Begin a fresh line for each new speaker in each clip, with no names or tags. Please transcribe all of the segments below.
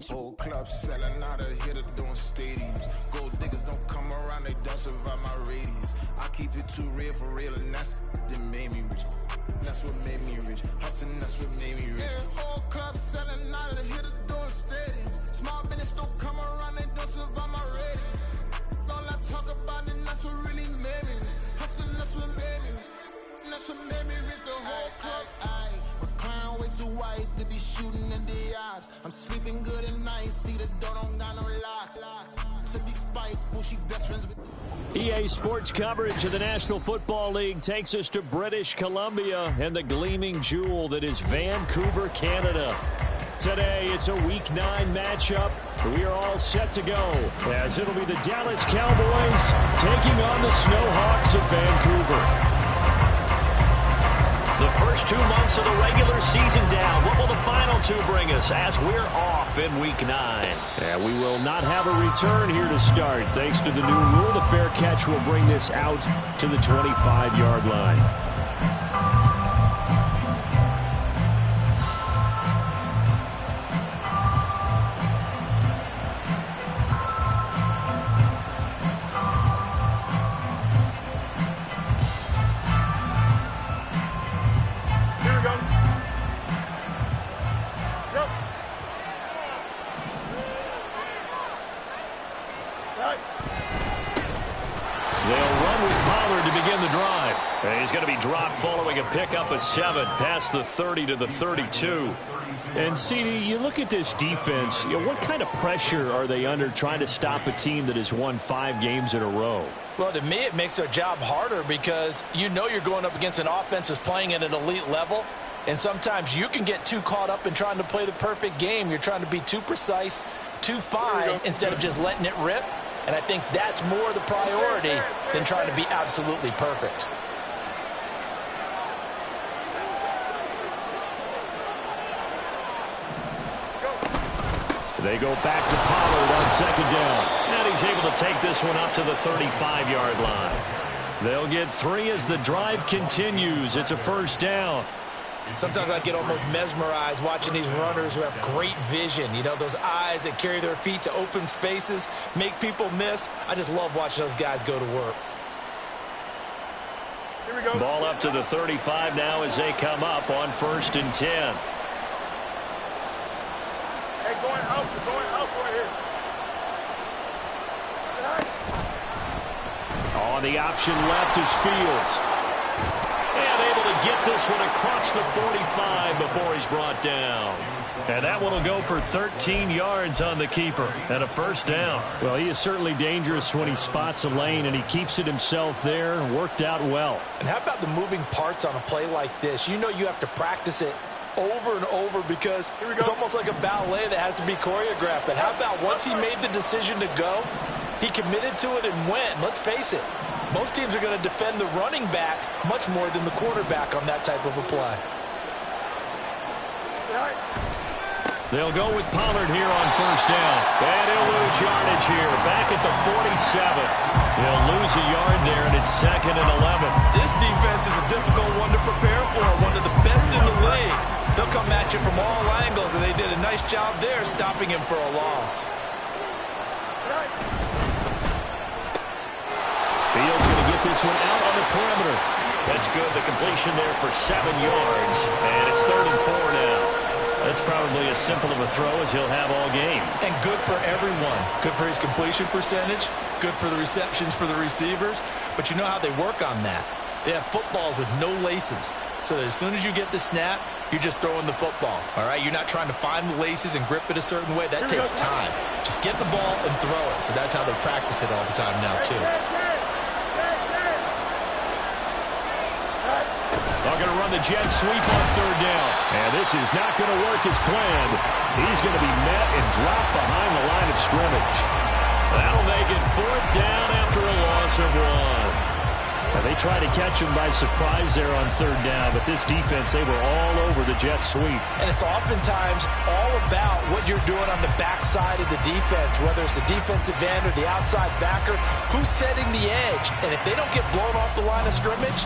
Whole club selling out of hitter doing stadiums. Gold diggers don't come around, they don't survive my radius. I keep it too real for real, and that's that made me rich. That's what made me rich. Hustling, that's what made me rich. Yeah, whole club selling out of hitters doing stadiums. Small business don't come around, they don't survive my radius. All I talk about it, that's what really made me rich. Hustling, that's what made me rich. That's what made me rich. The whole club. Clown way too white to be shooting in the eyes. I'm sleeping good at night. See the door don't got no locks. To be spiteful, she best friends with.
EA Sports coverage of the National Football League takes us to British Columbia and the gleaming jewel that is Vancouver, Canada. Today, it's a Week 9 matchup. We are all set to go, as it'll be the Dallas Cowboys taking on the Snowhawks of Vancouver. The first 2 months of the regular season down. What will the final two bring us as we're off in Week 9? And we will not have a return here to start. Thanks to the new rule, the fair catch will bring this out to the 25-yard line. He's going to be dropped following a pickup of 7 past the 30 to the 32. And, CD, you look at this defense, what kind of pressure are they under trying to stop a team that has won 5 games in a row?
Well, to me, it makes their job harder because you know you're going up against an offense that's playing at an elite level. And sometimes you can get too caught up in trying to play the perfect game. You're trying to be too precise, too fine, instead of just letting it rip. And I think that's more the priority than trying to be absolutely perfect.
They go back to Pollard on second down. And he's able to take this one up to the 35-yard line. They'll get 3 as the drive continues. It's a first down.
Sometimes I get almost mesmerized watching these runners who have great vision. You know, those eyes that carry their feet to open spaces, make people miss. I just love watching those guys go to work.
Here we go. Ball up to the 35 now as they come up on 1st and 10.
Going out right here.
On the option left is Fields. And able to get this one across the 45 before he's brought down. And that one will go for 13 yards on the keeper and a first down. Well, he is certainly dangerous when he spots a lane, and he keeps it himself there. Worked out well.
And how about the moving parts on a play like this? You know you have to practice it over and over because it's almost like a ballet that has to be choreographed. But how about once he made the decision to go, he committed to it and went. And let's face it, most teams are going to defend the running back much more than the quarterback on that type of a play.
They'll go with Pollard here on first down. And he'll lose yardage here. Back at the 47. He'll lose a yard there, and it's 2nd and 11.
This defense is a difficult one to prepare for, one of the best in the league. They'll come at you from all angles, and they did a nice job there stopping him for a loss.
Fields going to get this one out on the perimeter. That's good. The completion there for 7 yards. And it's 3rd and 4 now. That's probably as simple of a throw as he'll have all game.
And good for everyone. Good for his completion percentage. Good for the receptions for the receivers. But you know how they work on that. They have footballs with no laces. So that as soon as you get the snap, you're just throwing the football. All right? You're not trying to find the laces and grip it a certain way. That takes time. Just get the ball and throw it. So that's how they practice it all the time now, too.
They're going to run the jet sweep on 3rd down. And this is not going to work as planned. He's going to be met and dropped behind the line of scrimmage. That'll make it 4th down after a loss of 1. And they tried to catch him by surprise there on 3rd down, but this defense, they were all over the jet sweep.
And it's oftentimes all about what you're doing on the backside of the defense, whether it's the defensive end or the outside backer, who's setting the edge. And if they don't get blown off the line of scrimmage,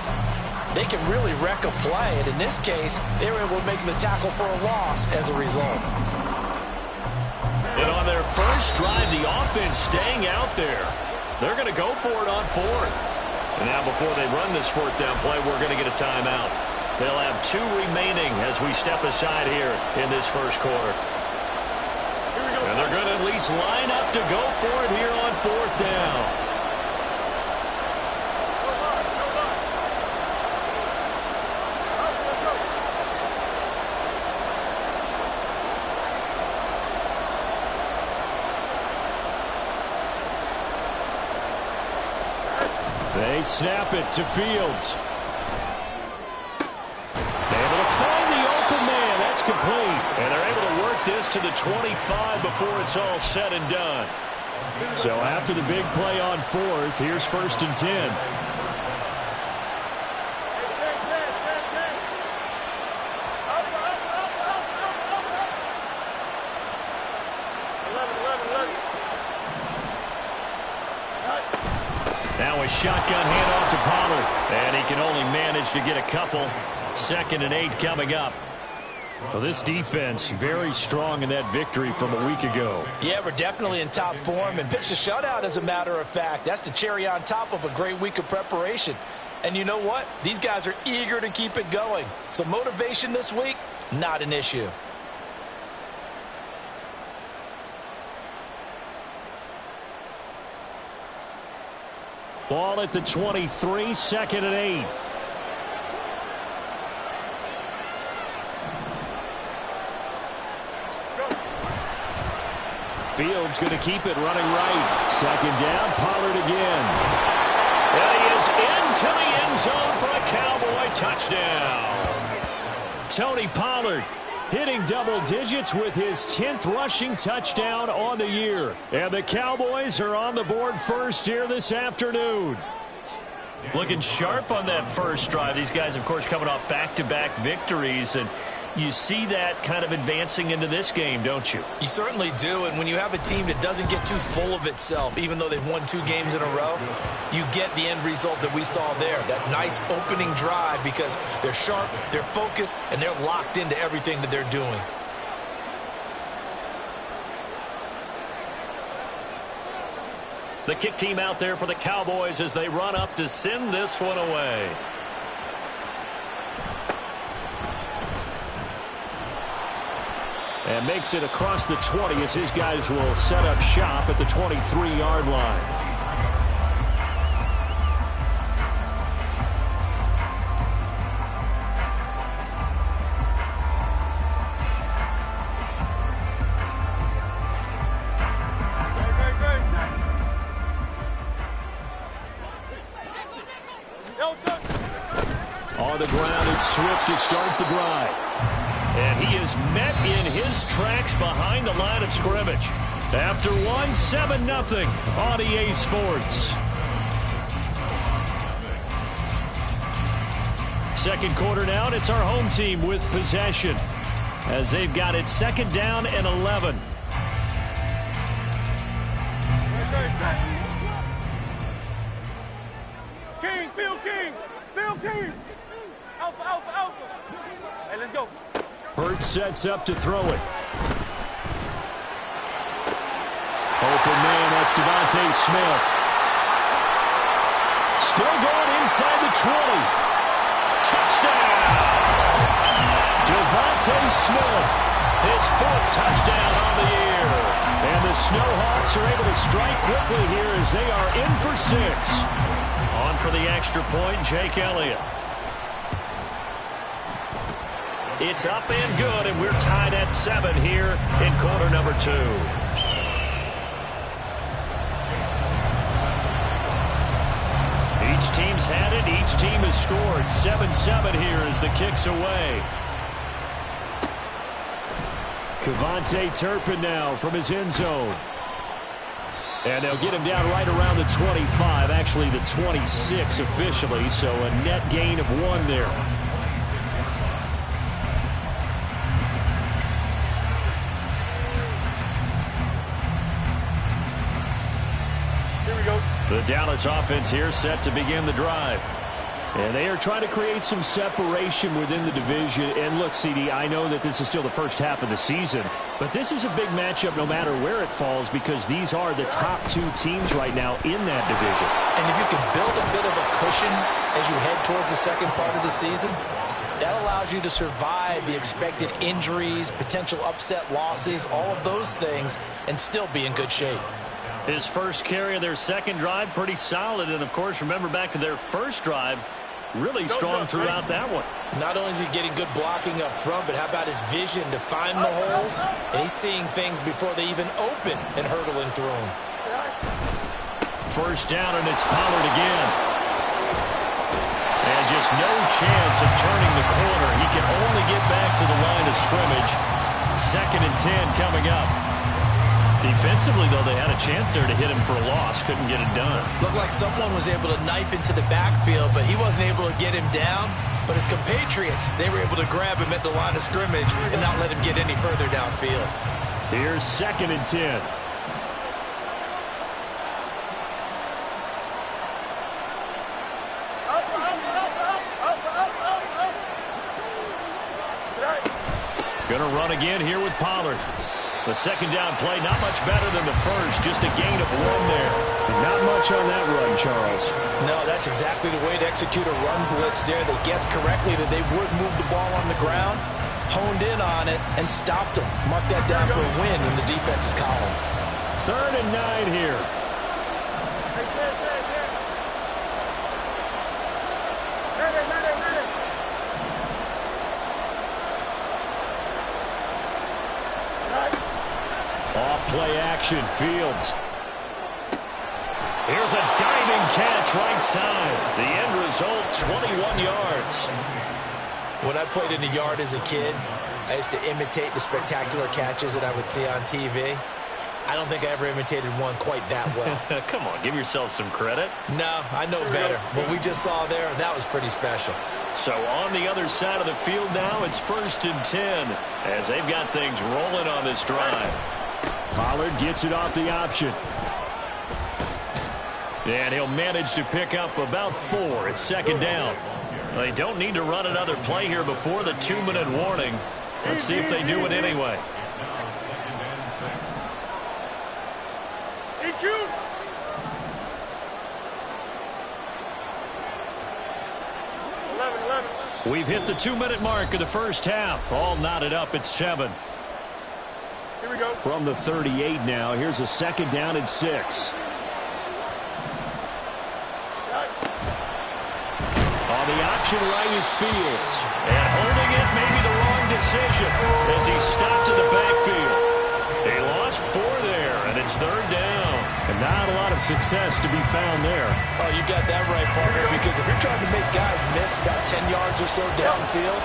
they can really wreck a play. And in this case, they were able to make the tackle for a loss as a result.
And on their first drive, the offense staying out there. They're going to go for it on fourth. And now before they run this fourth down play, we're going to get a timeout. They'll have 2 remaining as we step aside here in this first quarter. And they're going to at least line up to go for it here on fourth down. They snap it to Fields. Able to find the open man. That's complete. And they're able to work this to the 25 before it's all said and done. So after the big play on fourth, here's 1st and 10. Now a shotgun handoff to Pollard. And he can only manage to get a couple. 2nd and 8 coming up. Well, this defense very strong in that victory from a week ago.
Yeah, we're definitely in top form and pitched a shutout, as a matter of fact. That's the cherry on top of a great week of preparation. And you know what? These guys are eager to keep it going. So motivation this week, not an issue.
Ball at the 23, 2nd and 8. Fields going to keep it running right. 2nd down, Pollard again. And he is into the end zone for a Cowboy touchdown. Tony Pollard hitting double digits with his 10th rushing touchdown on the year. And the Cowboys are on the board first here this afternoon. Looking sharp on that first drive. These guys, of course, coming off back-to-back victories. And you see that kind of advancing into this game, don't you?
You certainly do, and when you have a team that doesn't get too full of itself, even though they've won 2 games in a row, you get the end result that we saw there, that nice opening drive, because they're sharp, they're focused, and they're locked into everything that they're doing.
The kick team out there for the Cowboys as they run up to send this one away. And makes it across the 20 as his guys will set up shop at the 23-yard line. On the ground, it's Swift to start the drive. And he is met in his tracks behind the line of scrimmage. After one, 7-0 on EA Sports. Second quarter now, and it's our home team with possession as they've got it 2nd down and 11.
King, Phil King, Phil King. Alpha, alpha, alpha. Hey, let's go.
Hurts sets up to throw it. Open man, that's Devontae Smith. Still going inside the 20. Touchdown! Devontae Smith, his 4th touchdown on the year. And the Snowhawks are able to strike quickly here as they are in for 6. On for the extra point, Jake Elliott. It's up and good, and we're tied at 7 here in quarter number 2. Each team's had it. Each team has scored. 7-7 here as the kick's away. Kevontae Turpin now from his end zone. And they'll get him down right around the 25, actually the 26 officially, so a net gain of 1 there.
Here we go.
The Dallas offense here set to begin the drive. And they are trying to create some separation within the division. And look, CD, I know that this is still the first half of the season, but this is a big matchup no matter where it falls because these are the top two teams right now in that division.
And if you can build a bit of a cushion as you head towards the second part of the season, that allows you to survive the expected injuries, potential upset losses, all of those things, and still be in good shape.
His first carry of their second drive, pretty solid. And, of course, remember back to their first drive, really strong throughout that one.
Not only is he getting good blocking up front, but how about his vision to find the holes? And he's seeing things before they even open and hurdling through them.
First down, and it's Pollard again. And just no chance of turning the corner. He can only get back to the line of scrimmage. 2nd and 10 coming up. Defensively, though, they had a chance there to hit him for a loss. Couldn't get it done.
Looked like someone was able to knife into the backfield, but he wasn't able to get him down. But his compatriots, they were able to grab him at the line of scrimmage and not let him get any further downfield.
Here's 2nd and 10. Gonna run again here with Pollard. The second down play, not much better than the first, just a gain of 1 there. Not much on that run, Charles.
No, that's exactly the way to execute a run blitz there. They guessed correctly that they would move the ball on the ground, honed in on it, and stopped them. Mark that down for a win in the defense's column.
3rd and 9 here. Off-play action, Fields. Here's a diving catch right side. The end result, 21 yards.
When I played in the yard as a kid, I used to imitate the spectacular catches that I would see on TV. I don't think I ever imitated one quite that well.
Come on, give yourself some credit.
No, I know better. What we just saw there, that was pretty special.
So on the other side of the field now, it's 1st and 10 as they've got things rolling on this drive. Pollard gets it off the option. And he'll manage to pick up about 4 at 2nd down. They don't need to run another play here before the 2-minute warning. Let's see if they do it anyway. We've hit the 2-minute mark of the first half. All knotted up at 7.
Here we go.
From the 38 now, here's a 2nd down and 6. On the option right is Fields. And holding it may be the wrong decision as he stopped in the backfield. They lost 4 there, and it's 3rd down. And not a lot of success to be found there.
Oh, you got that right, partner, because if you're trying to make guys miss about 10 yards or so downfield,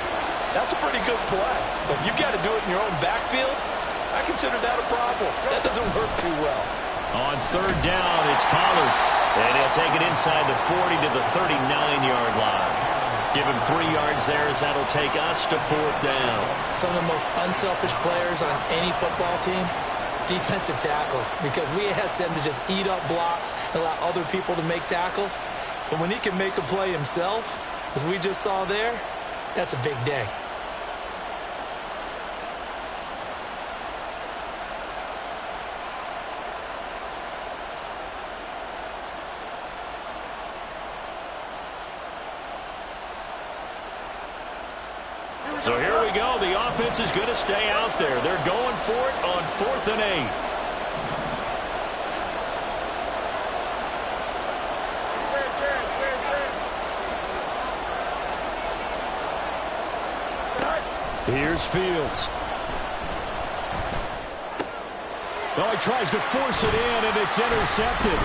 that's a pretty good play. But if you've got to do it in your own backfield, I consider that a problem. That doesn't work too well.
On 3rd down, it's Pollard. And he'll take it inside the 40 to the 39-yard line. Give him 3 yards there as that'll take us to 4th down. Some of the most unselfish players on any football team, defensive tackles, because we ask them to just eat up blocks and allow other people to make tackles. But when he can make a play himself, as we just saw there, that's a big day. So here we go. The offense is going to stay out there. They're going for it on 4th and 8. Here's Fields. Oh, he tries to force it in, and it's intercepted.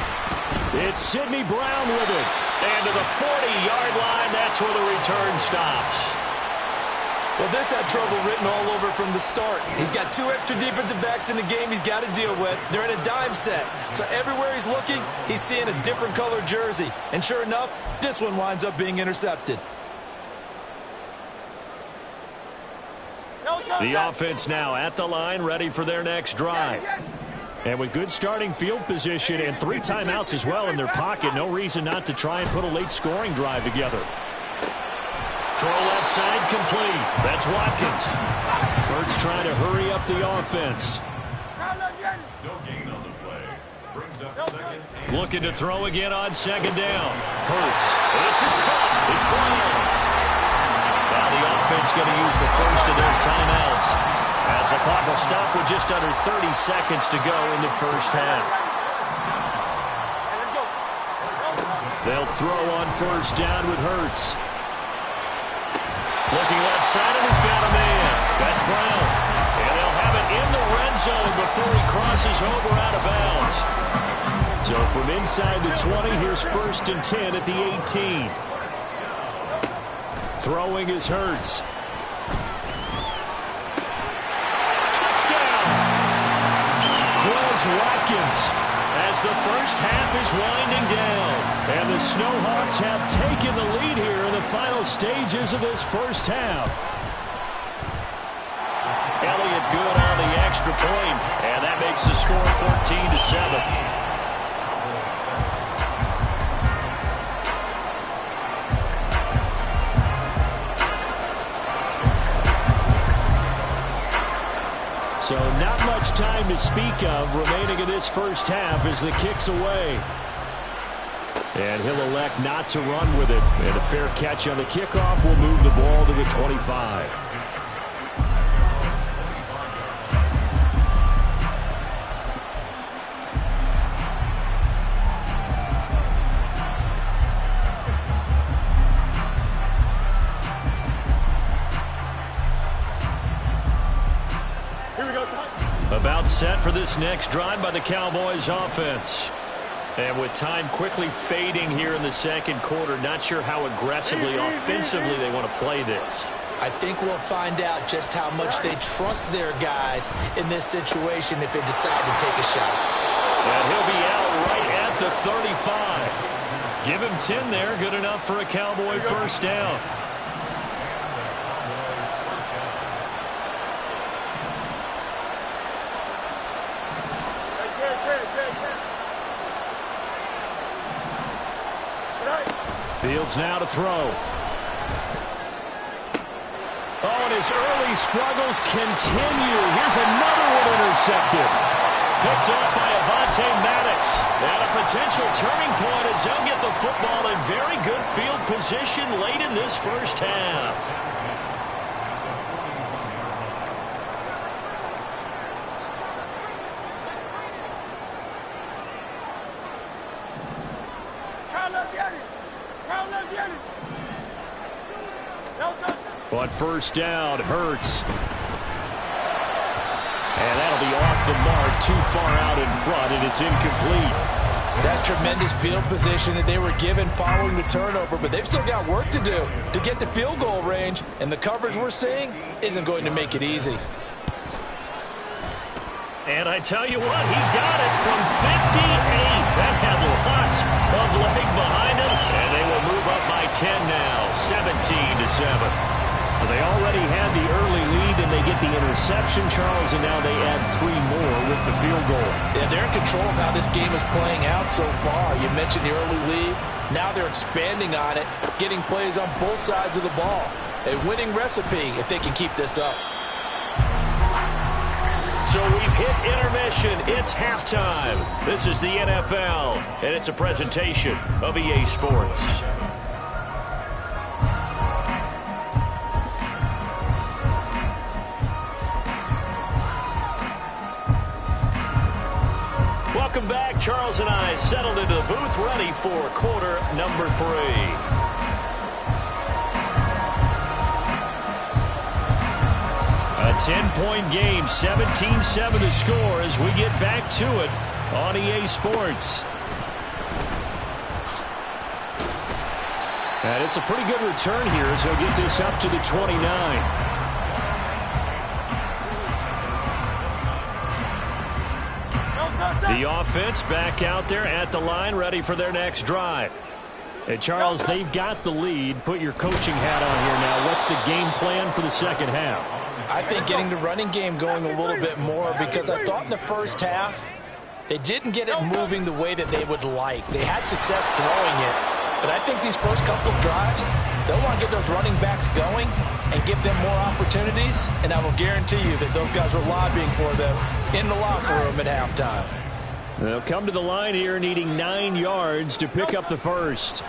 It's Sidney Brown with it. And to the 40-yard line, that's where the return stops. Well, this had trouble written all over from the start. He's got 2 extra defensive backs in the game he's got to deal with. They're in a dime set. So everywhere he's looking, he's seeing a different color jersey. And sure enough, this one winds up being intercepted. The offense now at the line, ready for their next drive. And with good starting field position and 3 timeouts as well in their pocket, no reason not to try and put a late scoring drive together. Throw left side complete. That's Watkins. Hurts trying to hurry up the offense.
No gain on the play. Brings up second.
Looking to throw again on second down. Hurts. This is caught. It's Brown. Now the offense going to use the first of their timeouts, as the clock will stop with just under 30 seconds to go in the first half. They'll throw on first down with Hurts. Looking left side, and he's got a man. That's Brown. And they'll have it in the red zone before he crosses over out of bounds. So from inside the 20, here's 1st and 10 at the 18. Throwing is Hurts. Touchdown! Quez Watkins, as the first half is winding down. And the Snowhawks have taken the lead here in the final stages of this first half. Elliott good on the extra point, and that makes the score 14-7. So not much time to speak of remaining in this first half as the kick's away. And he'll elect not to run with it. And a fair catch on the kickoff will move the ball to the 25. About set for this next drive by the Cowboys offense. And with time quickly fading here in the second quarter, not sure how aggressively, offensively they want to play this.
I think we'll find out just how much they trust their guys in this situation if they decide to take a shot.
And he'll be out right at the 35. Give him 10 there, good enough for a Cowboy first down. Fields now to throw. Oh, and his early struggles continue. Here's another one intercepted. Picked up by Avonte Maddox. And a potential turning point as they'll get the football in very good field position late in this first half. On first down, Hurts. And that'll be off the mark, too far out in front, and it's incomplete.
That's tremendous field position that they were given following the turnover, but they've still got work to do to get to field goal range, and the coverage we're seeing isn't going to make it easy.
And I tell you what, he got it from 58. That had lots of leg behind him, and they will move up by 10 now, 17-7. They already had the early lead, and they get the interception, Charles, and now they add 3 more with the field goal.
Yeah, they're in control of how this game is playing out so far. You mentioned the early lead. Now they're expanding on it, getting plays on both sides of the ball. A winning recipe if they can keep this up.
So we've hit intermission. It's halftime. This is the NFL, and it's a presentation of EA Sports. Welcome back. Charles and I settled into the booth ready for quarter number 3. A 10-point game, 17-7 to score as we get back to it on EA Sports. And it's a pretty good return here as he'll get this up to the 29. The offense back out there at the line, ready for their next drive. And Charles, they've got the lead. Put your coaching hat on here now. What's the game plan for the second half?
I think getting the running game going a little bit more, because I thought in the first half they didn't get it moving the way that they would like. They had success throwing it, but I think these first couple of drives, They'll want to get those running backs going and give them more opportunities, and I will guarantee you that those guys were lobbying for them in the locker room at halftime.
They'll come to the line here needing 9 yards to pick up the first.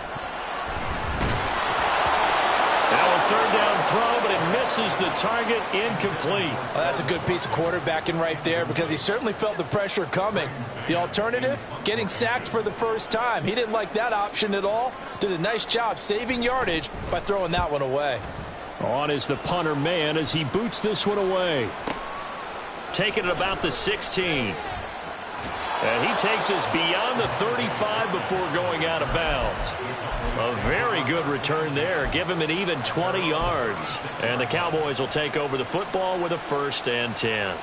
Now a third down throw, but it misses the target, incomplete.
Well, that's a good piece of quarterbacking right there because he certainly felt the pressure coming. The alternative, getting sacked for the first time. He didn't like that option at all. Did a nice job saving yardage by throwing that one away.
On is the punter man as he boots this one away. Taking it about the 16. And he takes us beyond the 35 before going out of bounds. A very good return there. Give him an even 20 yards. And the Cowboys will take over the football with a 1st and 10.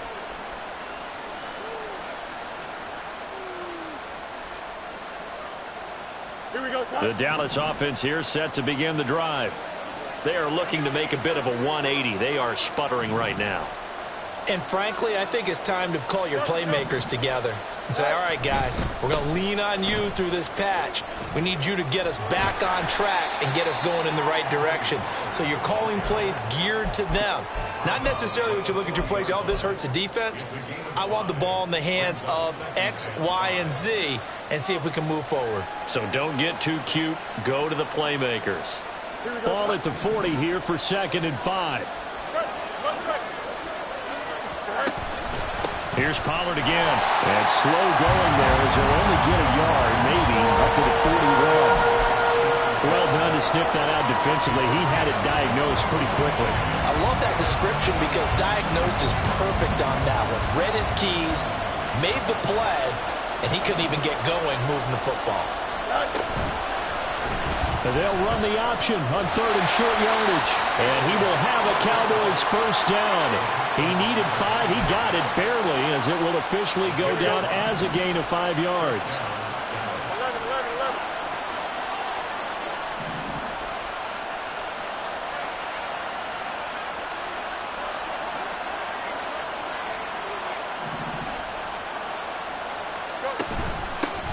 Here we go, son.
The Dallas offense here set to begin the drive. They are looking to make a bit of a 180. They are sputtering right now.
And frankly, I think it's time to call your playmakers together and say, all right, guys, we're going to lean on you through this patch. We need you to get us back on track and get us going in the right direction. So you're calling plays geared to them. Not necessarily what you look at your plays, oh, this hurts the defense. I want the ball in the hands of X, Y, and Z and see if we can move forward.
So don't get too cute. Go to the playmakers. Ball at the 40 here for 2nd and 5. Here's Pollard again. And slow going there as he'll only get a yard, maybe, up to the 41. Well done to sniff that out defensively. He had it diagnosed pretty quickly.
I love that description because diagnosed is perfect on that one. Read his keys, made the play, and he couldn't even get going moving the football.
They'll run the option on 3rd and short yardage. And he will have a Cowboys 1st down. He needed 5. He got it barely as it will officially go down as a gain of 5 yards.
11.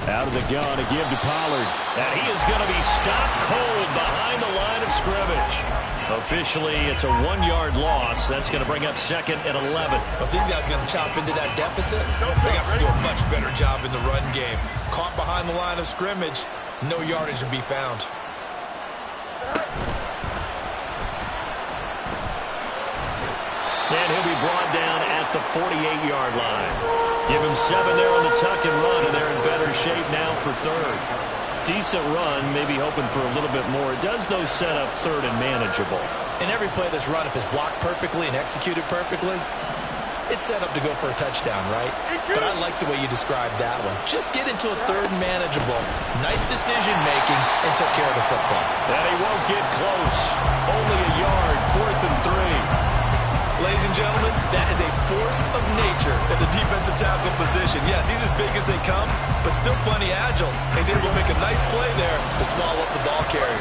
Out of the gun to give to Pollard. And he is going to be stopped cold behind the line of scrimmage. Officially, it's a 1-yard loss. That's going to bring up 2nd and 11.
But these guys are going to chop into that deficit. They got to do a much better job in the run game. Caught behind the line of scrimmage, no yardage to be found.
And he'll be brought down at the 48-yard line. Give him 7 there on the tuck and run, and they're in better shape now for 3rd. Decent run, maybe hoping for a little bit more. It does, though, set up 3rd and manageable.
In every play that's run, if it's blocked perfectly and executed perfectly, it's set up to go for a touchdown, right? But I like the way you described that one. Just get into a 3rd and manageable. Nice decision-making and took care of the football.
And he won't get close. Only a yard, 4th and 3.
Ladies and gentlemen, that is a force of nature at the defensive tackle position. Yes, he's as big as they come, but still plenty agile. He's able to make a nice play there to swallow up the ball carrier.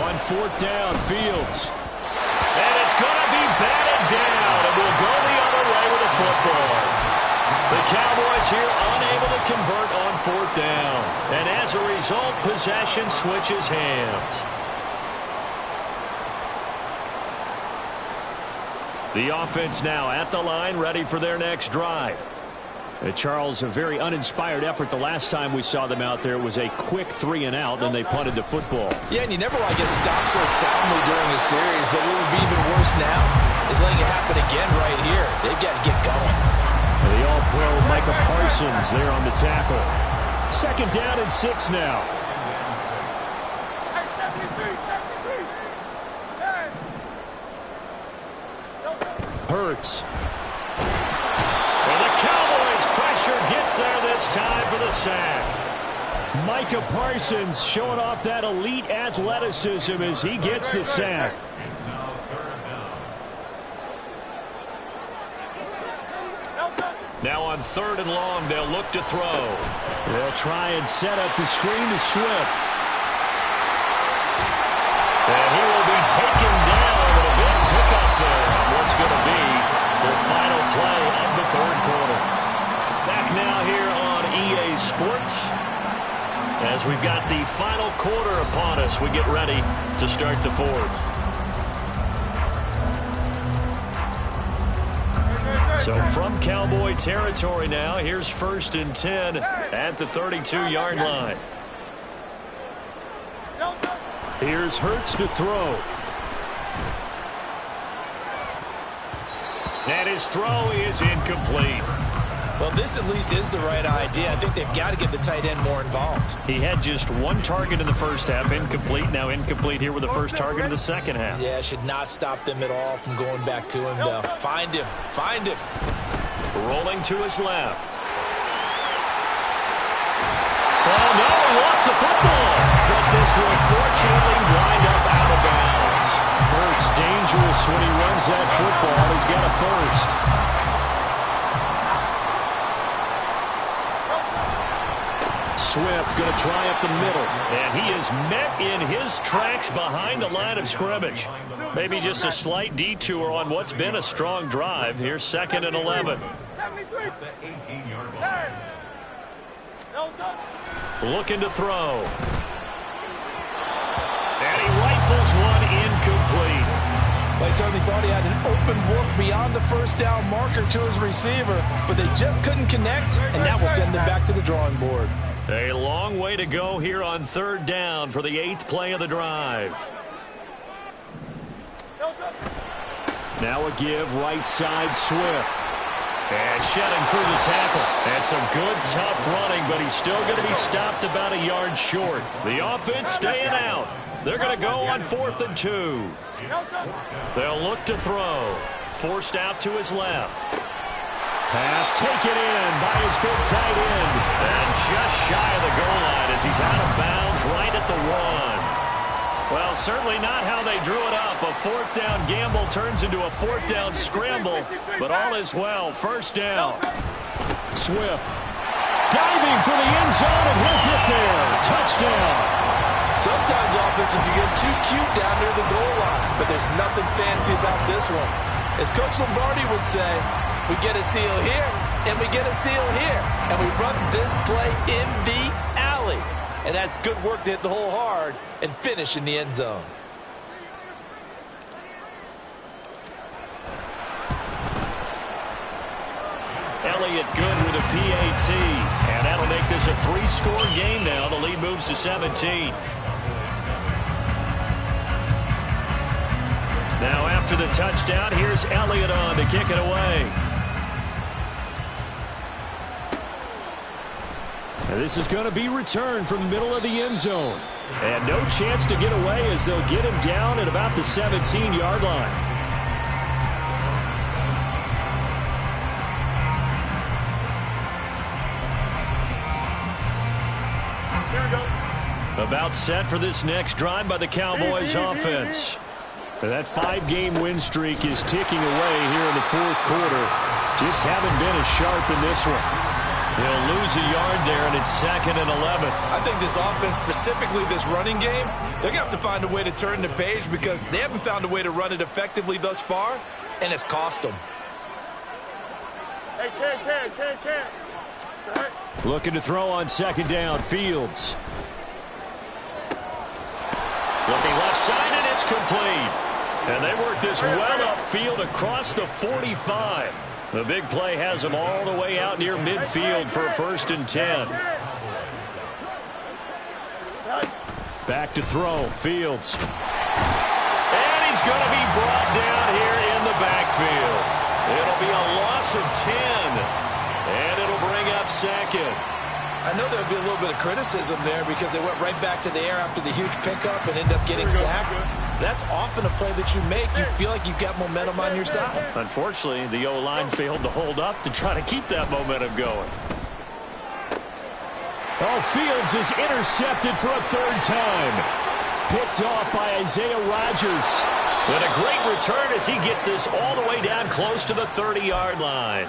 On 4th down, Fields. And it's going to be batted down, and we'll go the other way with the football. The Cowboys here unable to convert on 4th down. And as a result, possession switches hands. The offense now at the line, ready for their next drive. Charles, a very uninspired effort the last time we saw them out there. It was a quick 3-and-out, then they punted the football.
Yeah, and you never want to get stopped so soundly during a series, but what would be even worse now is letting it happen again right here. They've got to get going.
The all-pro Micah Parsons there on the tackle. 2nd down and 6 now. Hurts. Pressure gets there this time for the sack. Micah Parsons showing off that elite athleticism as he gets the sack. Now on 3rd and long, they'll look to throw. They'll try and set up the screen to Swift. And he will be taken down with a big pickup final play of the third quarter. Back now here on EA Sports. As we've got the final quarter upon us, we get ready to start the fourth. So from Cowboy territory now, here's 1st and 10 at the 32-yard line. Here's Hurts to throw. And his throw is incomplete.
Well, this at least is the right idea. I think they've got to get the tight end more involved.
He had just one target in the first half, incomplete. Now incomplete here with the first target in the second half.
Yeah, should not stop them at all from going back to him. They'll find him. Find him.
Rolling to his left. Oh, no, he lost the football. But this will fortunately wind up out of bounds. Hurts dangerous when he runs that football. He's got a first. Swift going to try up the middle. And he is met in his tracks behind the line of scrimmage. Maybe just a slight detour on what's been a strong drive. Here's 2nd and 11. Looking to throw. And he rifles one incomplete.
They certainly thought he had an open look beyond the first down marker to his receiver, but they just couldn't connect, and that will send them back to the drawing board.
A long way to go here on 3rd down for the 8th play of the drive. Now a give right side Swift. And shedding through the tackle. And some good tough running, but he's still going to be stopped about a yard short. The offense staying out. They're going to go on 4th and 2. They'll look to throw. Forced out to his left. Pass taken in by his big tight end. And just shy of the goal line as he's out of bounds right at the 1. Well, certainly not how they drew it up. A 4th down gamble turns into a 4th down scramble. But all is well. 1st down. Swift diving for the end zone, and he'll get there. Touchdown.
Sometimes offensive can get too cute down near the goal line, but there's nothing fancy about this one. As Coach Lombardi would say, we get a seal here, and we get a seal here, and we run this play in the alley. And that's good work to hit the hole hard and finish in the end zone.
Elliott good with a PAT. And that'll make this a 3-score game now. The lead moves to 17. Now after the touchdown, here's Elliott on to kick it away. And this is going to be returned from the middle of the end zone. And no chance to get away as they'll get him down at about the 17-yard line. About set for this next drive by the Cowboys offense. And that 5-game win streak is ticking away here in the 4th quarter. Just haven't been as sharp in this one. They'll lose a yard there, and it's 2nd and 11.
I think this offense, specifically this running game, they're going to have to find a way to turn the page because they haven't found a way to run it effectively thus far, and it's cost them.
Hey, Ken.
Looking to throw on 2nd down, Fields. Looking left side, and it's complete. And they work this well upfield across the 45. The big play has them all the way out near midfield for a 1st and 10. Back to throw, Fields. And he's going to be brought down here in the backfield. It'll be a loss of 10. And it'll bring up 2nd.
I know there'll be a little bit of criticism there because they went right back to the air after the huge pickup and end up getting sacked. That's often a play that you make. You feel like you've got momentum on your side.
Unfortunately, the O-line failed to hold up to try to keep that momentum going. Oh, Fields is intercepted for a 3rd time. Picked off by Isaiah Rodgers. And a great return as he gets this all the way down close to the 30-yard line.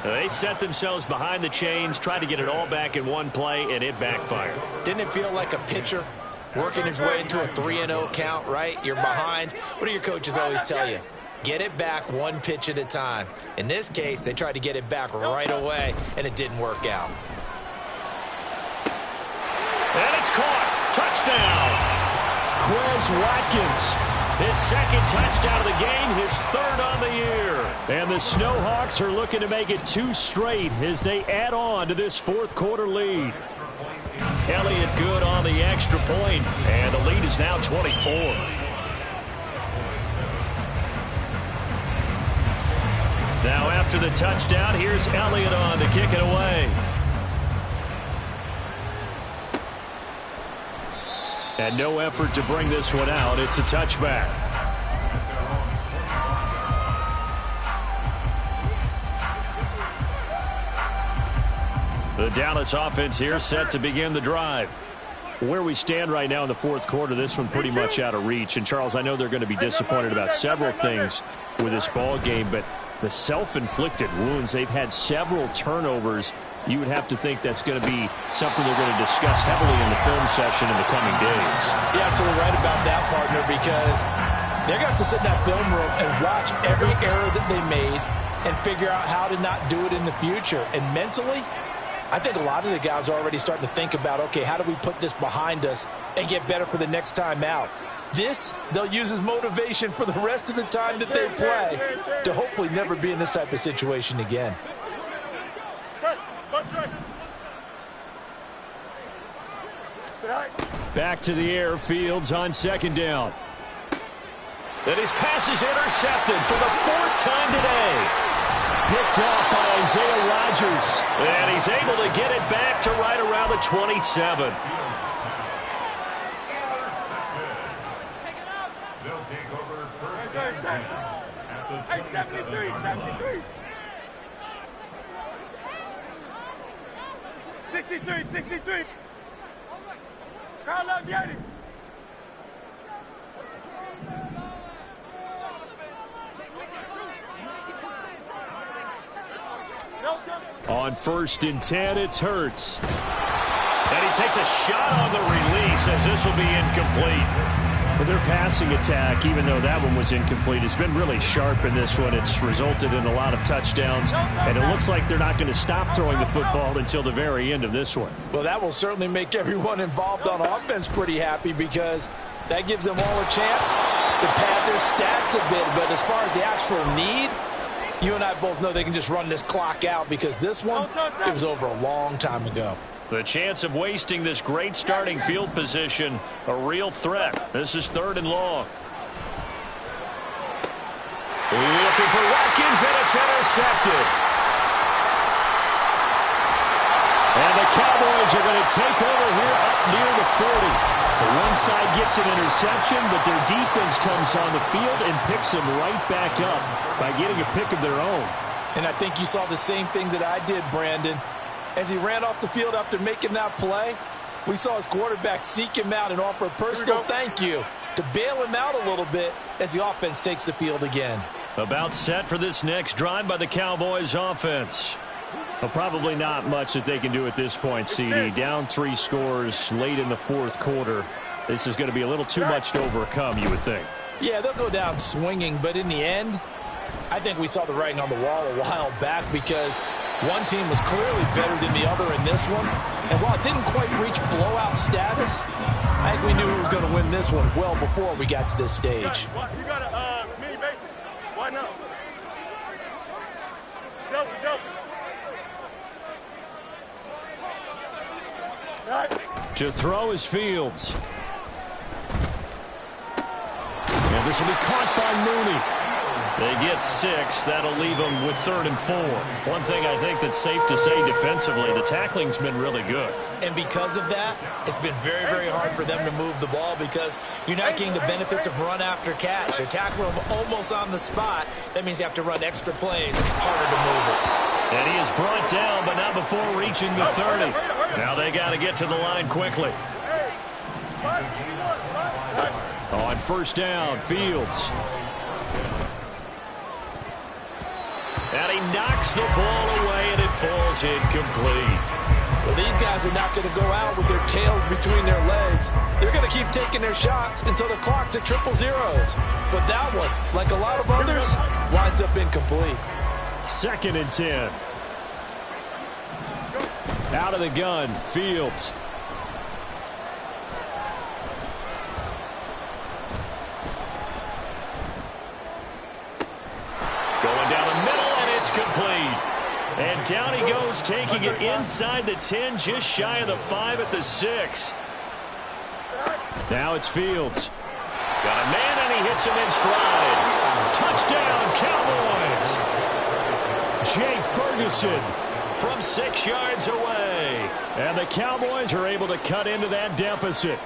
They set themselves behind the chains, tried to get it all back in one play, and it backfired.
Didn't it feel like a pitcher working his way into a 3-0 count, right? You're behind. What do your coaches always tell you?
Get it back one pitch at a time. In this case, they tried to get it back right away, and it didn't work out.
And it's caught. Touchdown. Quez Watkins. His second touchdown of the game, his third on the year. And the Snowhawks are looking to make it 2 straight as they add on to this fourth quarter lead. Elliott good on the extra point, and the lead is now 24. Now after the touchdown, here's Elliott on to kick it away. And no effort to bring this one out. It's a touchback. The Dallas offense here set to begin the drive. Where we stand right now in the fourth quarter, this one pretty much out of reach. And, Charles, I know they're going to be disappointed about several things with this ball game, but the self-inflicted wounds, they've had several turnovers. You would have to think that's going to be something they're going to discuss heavily in the film session in the coming days.
You're absolutely right about that, partner, because they're going to have to sit in that film room and watch every error that they made and figure out how to not do it in the future. And mentally, I think a lot of the guys are already starting to think about, okay, how do we put this behind us and get better for the next time out? This, they'll use as motivation for the rest of the time that they play to hopefully never be in this type of situation again.
Back to the air, Fields on second down. And his pass is intercepted for the 4th time today. Picked off by Isaiah Rodgers. And he's able to get it back to right around the 27.
They'll take over first and 10 at the 27.
63. Carl up, Yeti.
On 1st and 10, it's Hurts. And he takes a shot on the release as this will be incomplete. But their passing attack, even though that one was incomplete, has been really sharp in this one. It's resulted in a lot of touchdowns, and it looks like they're not going to stop throwing the football until the very end of this one.
Well, that will certainly make everyone involved on offense pretty happy because that gives them all a chance to pad their stats a bit. But as far as the actual need, you and I both know they can just run this clock out because this one, it was over a long time ago.
The chance of wasting this great starting field position, a real threat. This is 3rd and long. Looking for Watkins, and it's intercepted. And the Cowboys are going to take over here up near the 40. One side gets an interception, but their defense comes on the field and picks them right back up by getting a pick of their own.
And I think you saw the same thing that I did, Brandon. As he ran off the field after making that play, we saw his quarterback seek him out and offer a personal thank you to bail him out a little bit as the offense takes the field again.
About set for this next drive by the Cowboys offense. Well, probably not much that they can do at this point, CD. Down 3 scores late in the fourth quarter. This is going to be a little too much to overcome, you would think.
Yeah, they'll go down swinging, but in the end, I think we saw the writing on the wall a while back because one team was clearly better than the other in this one. And while it didn't quite reach blowout status, I think we knew who was going to win this one well before we got to this stage.
You got a mini basic. Why not? Delta.
To throw is Fields. And this will be caught by Mooney. They get 6. That'll leave them with 3rd and 4. One thing I think that's safe to say defensively, the tackling's been really good.
And because of that, it's been very, very hard for them to move the ball because you're not getting the benefits of run after catch. They tackle them almost on the spot. That means you have to run extra plays. Harder to move it.
And he is brought down, but not before reaching the 30. Now they got to get to the line quickly. On 1st down, Fields. And he knocks the ball away, and it falls incomplete.
Well, these guys are not going to go out with their tails between their legs. They're going to keep taking their shots until the clock's at 000. But that one, like a lot of others, winds up incomplete.
2nd and 10. Out of the gun, Fields. Going down the middle, and it's complete. And down he goes, taking it inside the 10, just shy of the 5 at the 6. Now it's Fields. Got a man, and he hits him in stride. Touchdown, Cowboys! Jake Ferguson from 6 yards away. And the Cowboys are able to cut into that deficit.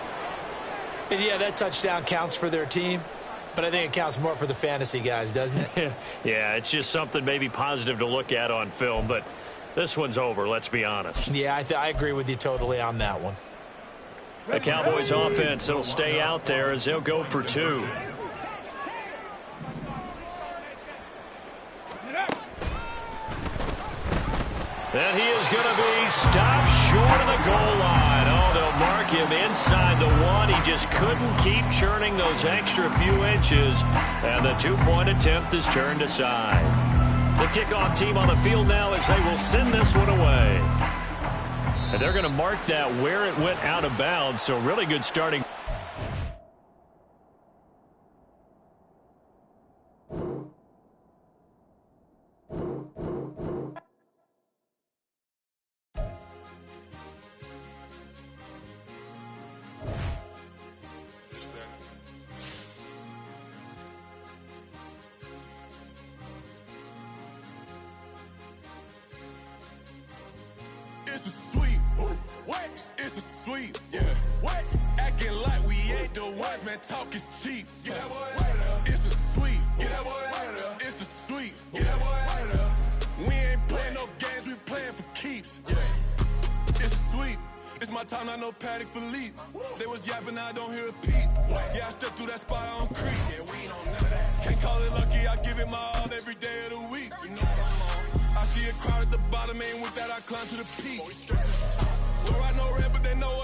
And yeah, that touchdown counts for their team, but I think it counts more for the fantasy guys, doesn't it?
Yeah, it's just something maybe positive to look at on film, but this one's over, let's be honest.
Yeah, I agree with you totally on that one.
The Cowboys offense will stay out there as they'll go for 2. And he is going to be stopped short of the goal line. Oh, they'll mark him inside the 1. He just couldn't keep churning those extra few inches. And the 2-point attempt is turned aside. The kickoff team on the field now as they will send this one away. And they're going to mark that where it went out of bounds. So really good starting.
It's a sweep. What? It's a sweep. Yeah. What? Acting like we ain't the ones, man. Talk is cheap. Get that boy out of there. It's a sweep. Get that boy out of there. It's a sweep. Get that boy out of there. We ain't playing no games. We playing for keeps. Yeah. It's a sweep. It's my time, not no Paddock for leap. They was yapping, I don't hear a peep. Yeah, I stepped through that spot, I don't creep. Yeah, we don't know that. Can't call it lucky, I give it my all every day of the week. You know what I'm on. I see a crowd at the bottom, ain't with that, I climb to the peak. Don't write no red, but they know